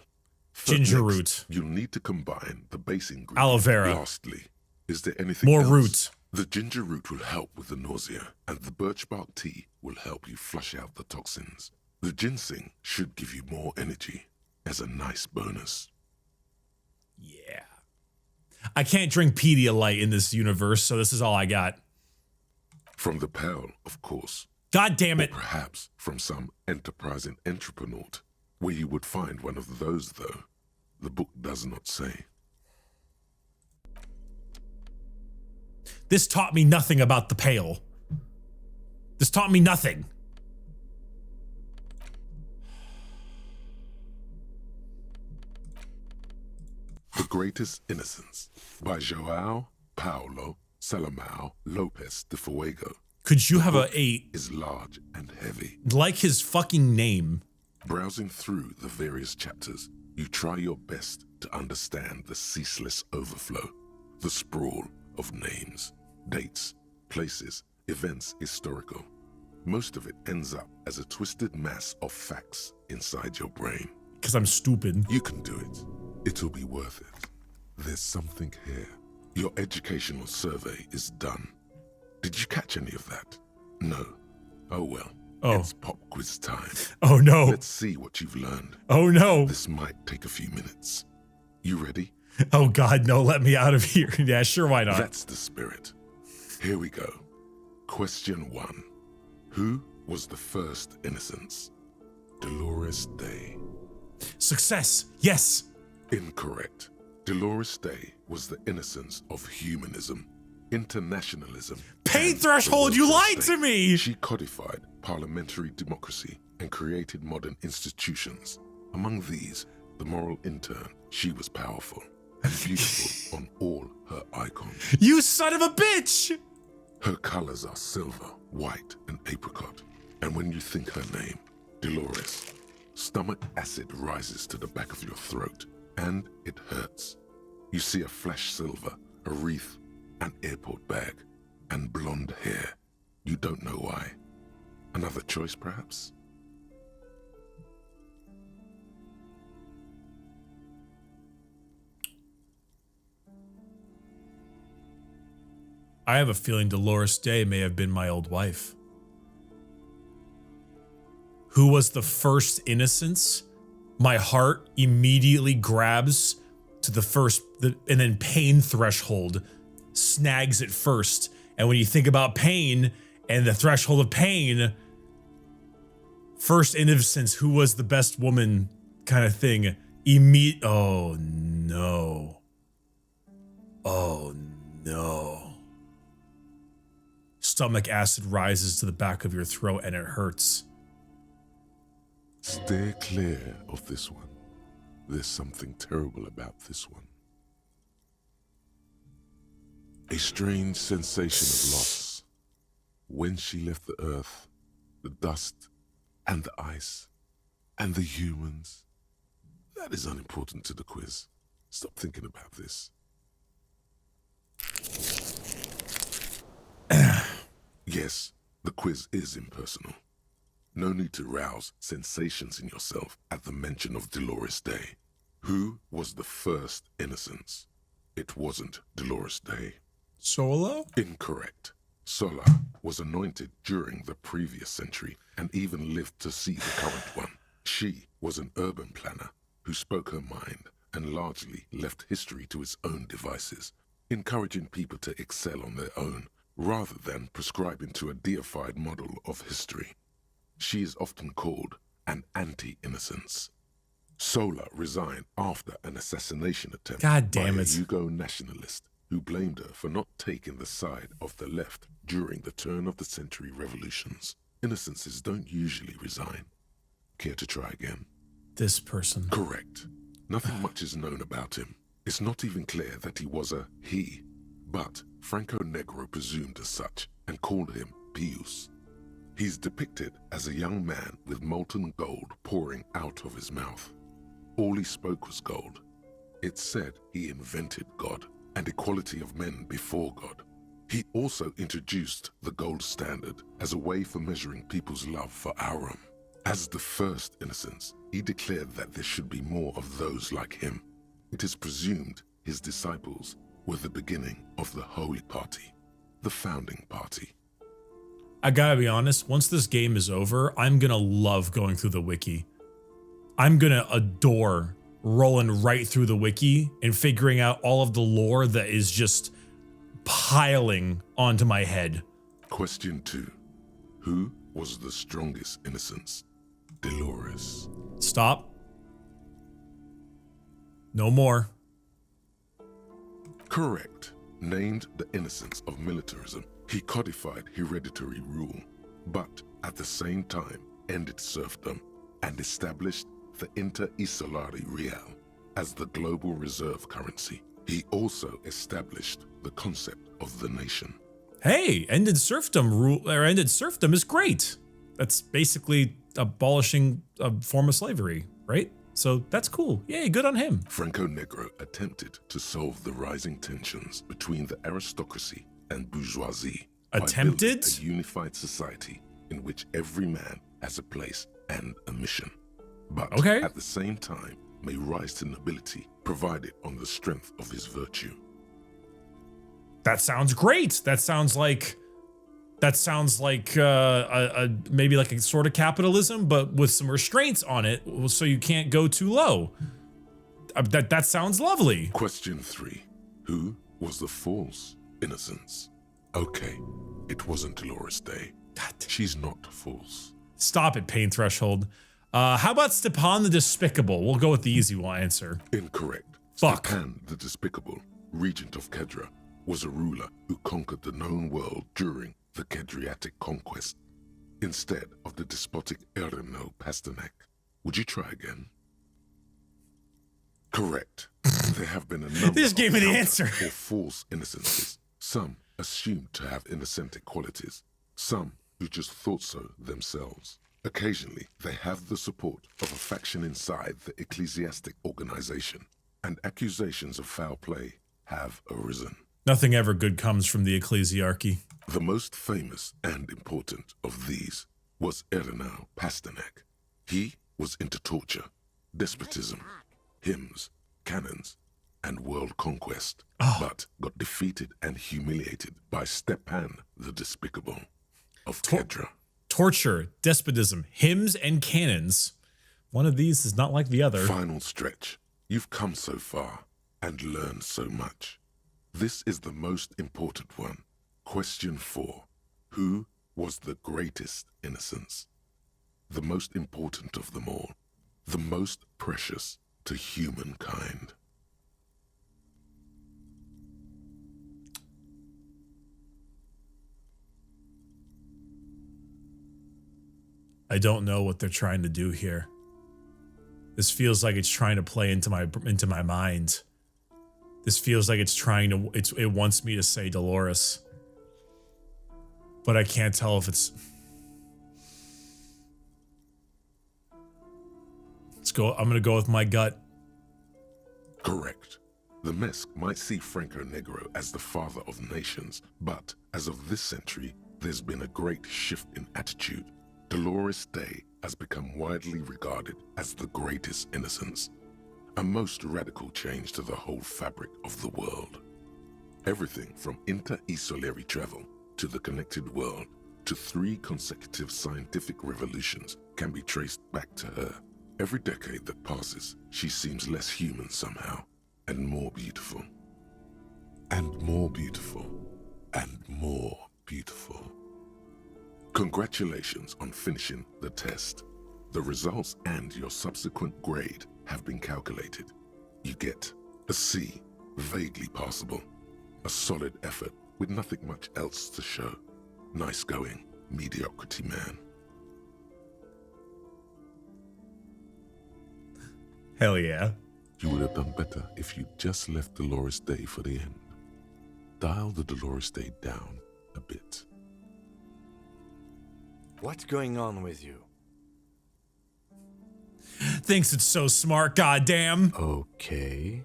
Ginger Next, root. You'll need to combine the base ingredient. Aloe vera. Lastly, is there anything More else? root. The ginger root will help with the nausea, and the birch bark tea will help you flush out the toxins. The ginseng should give you more energy as a nice bonus. Yeah. I can't drink Pedialyte in this universe, so this is all I got. From the pale, of course. God damn it. Or perhaps from some enterprising entrepreneur, where you would find one of those, though. The book does not say. This taught me nothing about the pale. This taught me nothing. The Greatest Innocence by João Paulo Salomão Lopes de Fuego. Could you have is large and heavy. Like his fucking name. Browsing through the various chapters, you try your best to understand the ceaseless overflow, the sprawl of names, dates, places, events historical. Most of it ends up as a twisted mass of facts inside your brain. Because I'm stupid. You can do it. It'll be worth it. There's something here. Your educational survey is done. Did you catch any of that? No. Oh well. Oh. It's pop quiz time. Oh no. Let's see what you've learned. Oh no. This might take a few minutes. You ready? Oh God, no, let me out of here. Yeah, sure, why not? That's the spirit. Here we go. Question 1. Who was the first innocence? Dolores Day. Success, yes. Incorrect. Dolores Day was the innocence of humanism, internationalism. Pain threshold, you lied to me! She codified parliamentary democracy and created modern institutions. Among these, the moral intern, she was powerful and beautiful on all her icons. You son of a bitch! Her colors are silver, white, and apricot. And when you think her name, Dolores, stomach acid rises to the back of your throat, and it hurts. You see a flash silver, a wreath, an airport bag, and blonde hair. You don't know why. Another choice, perhaps? I have a feeling Dolores Day may have been my old wife. Who was the first innocence? My heart immediately grabs to the first, and then pain threshold snags it first. And when you think about pain and the threshold of pain, first innocence, who was the best woman kind of thing. Oh no. Oh no. Stomach acid rises to the back of your throat and it hurts. Stay clear of this one. there's something terrible about this one. A strange sensation of loss. When she left the earth, the dust, and the ice, and the humans. That is unimportant to the quiz. Stop thinking about this. Yes, the quiz is impersonal. No need to rouse sensations in yourself at the mention of Dolores Day. Who was the first Innocence? It wasn't Dolores Day. Solo? Incorrect. Sola was anointed during the previous century and even lived to see the current one. She was an urban planner who spoke her mind and largely left history to its own devices, encouraging people to excel on their own rather than prescribing to a deified model of history. She is often called an anti-Innocence. Sola resigned after an assassination attempt God damn by a it. Yugo nationalist who blamed her for not taking the side of the left during the turn-of-the-century revolutions. Innocences don't usually resign. Care to try again? This person. Correct. Nothing much is known about him. It's not even clear that he was a he, but Franco Negro presumed as such and called him Pius. He's depicted as a young man with molten gold pouring out of his mouth. All he spoke was gold. It's said he invented God and equality of men before God. He also introduced the gold standard as a way for measuring people's love for Aurum. As the first Innocence, he declared that there should be more of those like him. It is presumed his disciples were the beginning of the Holy Party, the founding party. I gotta be honest, once this game is over, I'm gonna love going through the wiki. I'm gonna adore rolling right through the wiki and figuring out all of the lore that is just piling onto my head. Question 2. Who was the strongest Innocence? Dolores. Stop. No more. Correct. Named the Innocence of militarism, he codified hereditary rule, but at the same time ended serfdom and established the Inter-Isolari Real as the global reserve currency. He also established the concept of the nation. Hey, ended serfdom is great. That's basically abolishing a form of slavery, right? So that's cool. Yay, good on him. Franco Negro attempted to solve the rising tensions between the aristocracy and bourgeoisie Attempted? by building a unified society in which every man has a place and a mission, but at the same time may rise to nobility provided on the strength of his virtue. That sounds great. That sounds like maybe like a sort of capitalism, but with some restraints on it, so you can't go too low. That sounds lovely. Question 3. Who was the false Innocence? Okay, it wasn't Dolores Day. She's not false. Stop it, Pain Threshold. How about Stepan the Despicable? We'll go with the easy one answer. Incorrect. Fuck. Stepan the Despicable, regent of Kedra, was a ruler who conquered the known world during the Kedriatic conquest, instead of the despotic Erno Pasternak. Would you try again? Correct. There have been a number They just gave me the counter answer. or false Innocences. Some assumed to have innocentic qualities, some who just thought so themselves. Occasionally, they have the support of a faction inside the ecclesiastic organization, and accusations of foul play have arisen. Nothing ever good comes from the ecclesiarchy. The most famous and important of these was Ernau Pasternak. He was into torture, despotism, hymns, cannons, and world conquest, but got defeated and humiliated by Stepan the Despicable of Kedra. Torture, despotism, hymns, and cannons. One of these is not like the other. Final stretch. You've come so far and learned so much. This is the most important one. Question 4. Who was the greatest Innocence? The most important of them all. The most precious to humankind. I don't know what they're trying to do here. This feels like it's trying to play into my mind. This feels like it's trying to, it wants me to say Dolores. But I can't tell if it's... I'm gonna go with my gut. Correct. The Mesk might see Franco Negro as the father of nations, but as of this century, there's been a great shift in attitude. Dolores Day has become widely regarded as the greatest innocence, a most radical change to the whole fabric of the world. Everything from inter-esolary travel to the connected world to 3 consecutive scientific revolutions can be traced back to her. Every decade that passes, she seems less human somehow, and more beautiful. And more beautiful. And more beautiful. Congratulations on finishing the test. The results and your subsequent grade have been calculated. You get a C, vaguely passable. A solid effort with nothing much else to show. Nice going, mediocrity man. Hell yeah. You would have done better if you just left Dolores Day for the end. Dial the Dolores Day down a bit. What's going on with you? Thinks it's so smart, goddamn. Okay.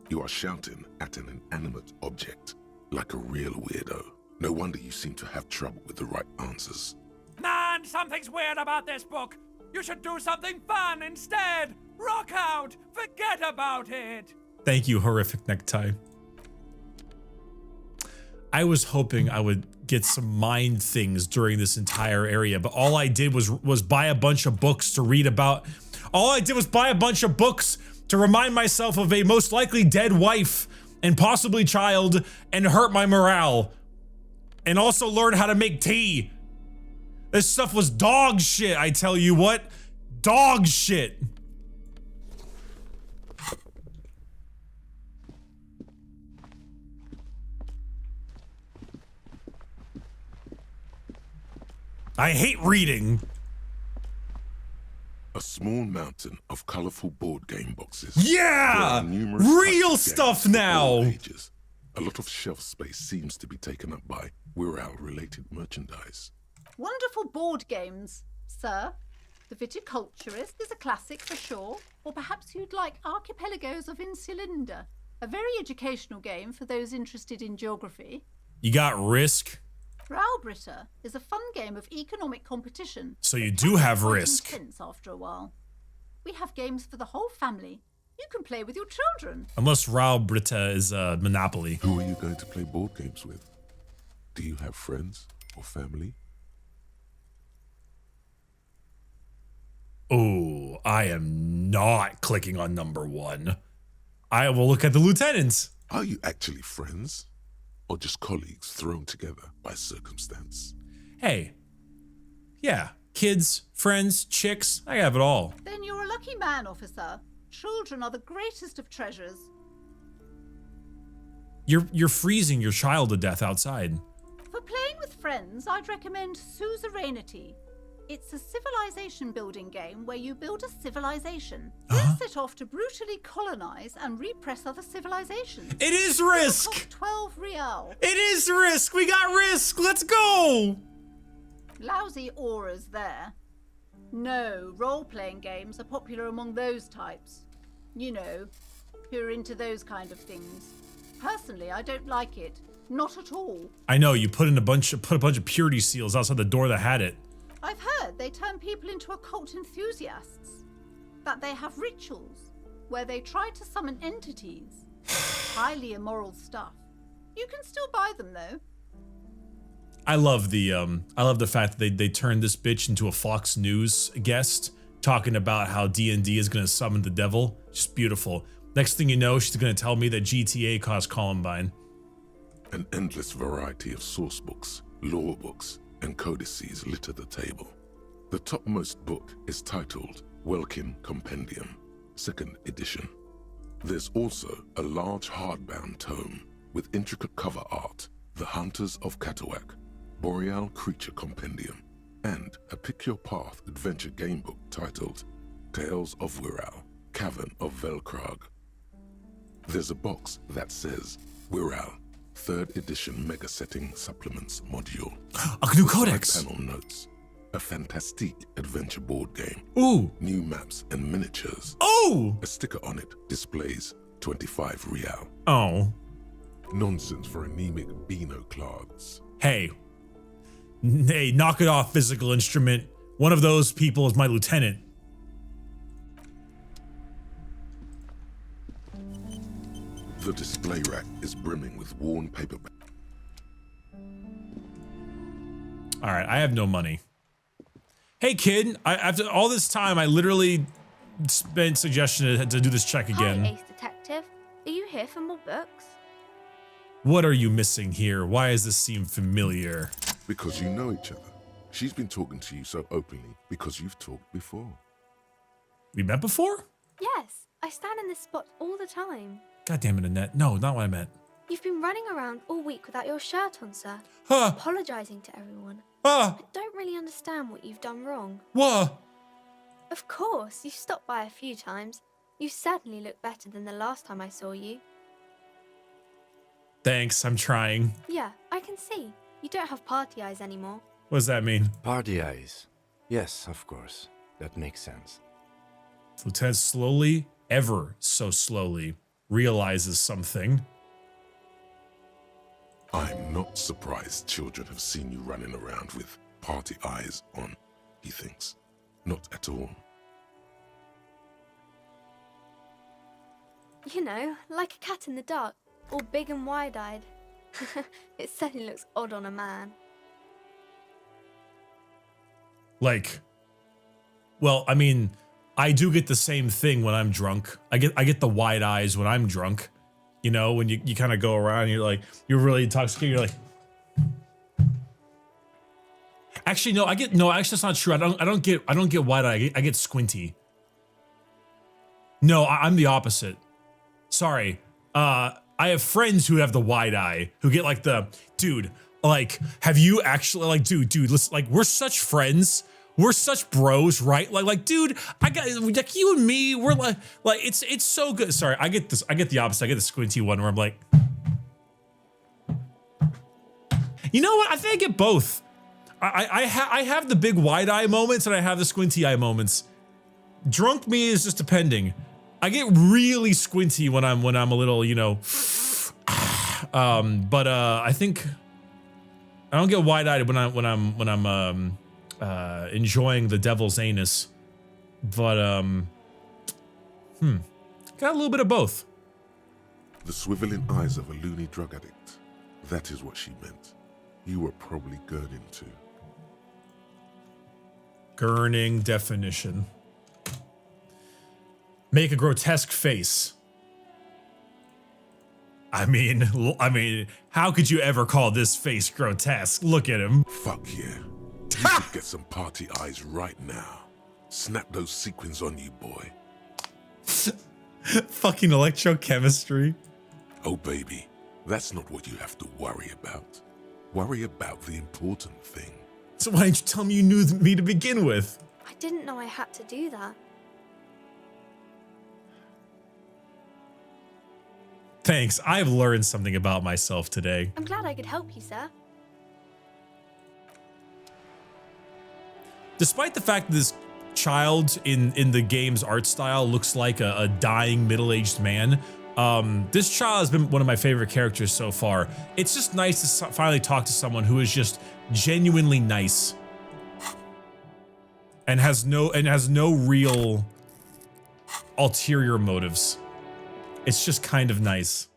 You are shouting at an inanimate object, like a real weirdo. No wonder you seem to have trouble with the right answers. Man, something's weird about this book. You should do something fun instead. Rock out. Forget about it. Thank you, horrific necktie. I was hoping I would get some mind things during this entire area, but all I did was buy a bunch of books to read about. All I did was buy a bunch of books to remind myself of a most likely dead wife and possibly child and hurt my morale. And also learn how to make tea. This stuff was dog shit, I tell you what. Dog shit. I hate reading. A small mountain of colorful board game boxes. Yeah! Real stuff now! Ages. A lot of shelf space seems to be taken up by Wirral-related merchandise. Wonderful board games, sir. The Viticulturist is a classic for sure. Or perhaps you'd like Archipelagos of Insulinda, a very educational game for those interested in geography. You got Risk. Raubritta is a fun game of economic competition. So you do have Risk. Intense after a while. We have games for the whole family. You can play with your children. Unless Raubritta is Monopoly. Who are you going to play board games with? Do you have friends or family? Oh, I am not clicking on number 1. I will look at the lieutenants. Are you actually friends? Or just colleagues thrown together by circumstance? Hey. Yeah, kids, friends, chicks, I have it all. Then you're a lucky man, officer. Children are the greatest of treasures. You're freezing your child to death outside. For playing with friends, I'd recommend Suzerainty. It's a civilization building game where you build a civilization, then set off to brutally colonize and repress other civilizations. It is Risk! Cost 12 real. It is Risk! We got Risk! Let's go! Lousy auras there. No, role-playing games are popular among those types. You know, who are into those kind of things. Personally, I don't like it. Not at all. I know, you put a bunch of purity seals outside the door that had it. I've heard they turn people into occult enthusiasts. That they have rituals where they try to summon entities. Highly immoral stuff. You can still buy them though. I love the fact that they turned this bitch into a Fox News guest talking about how D&D is gonna summon the devil. Just beautiful. Next thing you know, she's gonna tell me that GTA caused Columbine. An endless variety of source books, lore books, and codices litter the table. The topmost book is titled Welkin Compendium, 2nd edition. There's also a large hardbound tome with intricate cover art, The Hunters of Catawak, Boreal Creature Compendium, and a Pick Your Path adventure gamebook titled Tales of Wirral, Cavern of Velkrag. There's a box that says Wirral, 3rd edition Mega Setting Supplements Module. A new codex. Panel notes. A fantastic adventure board game. Ooh. New maps and miniatures. Oh. A sticker on it displays 25 real. Oh. Nonsense for anemic Beano clogs. Hey. Hey, knock it off, physical instrument. One of those people is my lieutenant. The display rack is brimming with worn paperback. All right, I have no money. Hey, kid, after all this time, I literally spent suggestion to do this check again. Hi, Ace Detective. Are you here for more books? What are you missing here? Why does this seem familiar? Because you know each other. She's been talking to you so openly because you've talked before. We met before? Yes, I stand in this spot all the time. God damn it, Annette. No, not what I meant. You've been running around all week without your shirt on, sir. Huh? Apologizing to everyone. Ah. I don't really understand what you've done wrong. What? Of course, you've stopped by a few times. You certainly look better than the last time I saw you. Thanks, I'm trying. Yeah, I can see. You don't have party eyes anymore. What does that mean? Party eyes. Yes, of course. That makes sense. Lieutenant slowly, ever so slowly, realizes something. I'm not surprised children have seen you running around with party eyes on, he thinks. Not at all. You know, like a cat in the dark, all big and wide-eyed. It certainly looks odd on a man. Like, well, I mean, I do get the same thing when I'm drunk. I get the wide eyes when I'm drunk. You know, when you kind of go around and you're like, you're really intoxicated, you're like. Actually, no, actually that's not true. I don't get wide eye. I get squinty. No, I'm the opposite. Sorry. I have friends who have the wide eye, who get like the, dude, like, have you actually, like, dude, listen, like, we're such friends. We're such bros, right? Like, dude, I got, like, you and me, we're like, it's so good. Sorry, I get the opposite. I get the squinty one where I'm like, you know what? I think I get both. I have the big wide eye moments and I have the squinty eye moments. Drunk me is just depending. I get really squinty when I'm a little, you know, but I think I don't get wide eyed when I'm enjoying the devil's anus, but got a little bit of both. The swiveling eyes of a loony drug addict. That is what she meant. You were probably gurning too. Gurning definition. Make a grotesque face. I mean, how could you ever call this face grotesque? Look at him. Fuck yeah. You should get some party eyes right now. Snap those sequins on you, boy. Fucking electrochemistry. Oh, baby, that's not what you have to worry about. Worry about the important thing. So why didn't you tell me you knew me to begin with? I didn't know I had to do that. Thanks, I've learned something about myself today. I'm glad I could help you, sir. Despite the fact that this child in the game's art style looks like a dying middle-aged man, this child has been one of my favorite characters so far. It's just nice to finally talk to someone who is just genuinely nice and has no real ulterior motives. It's just kind of nice.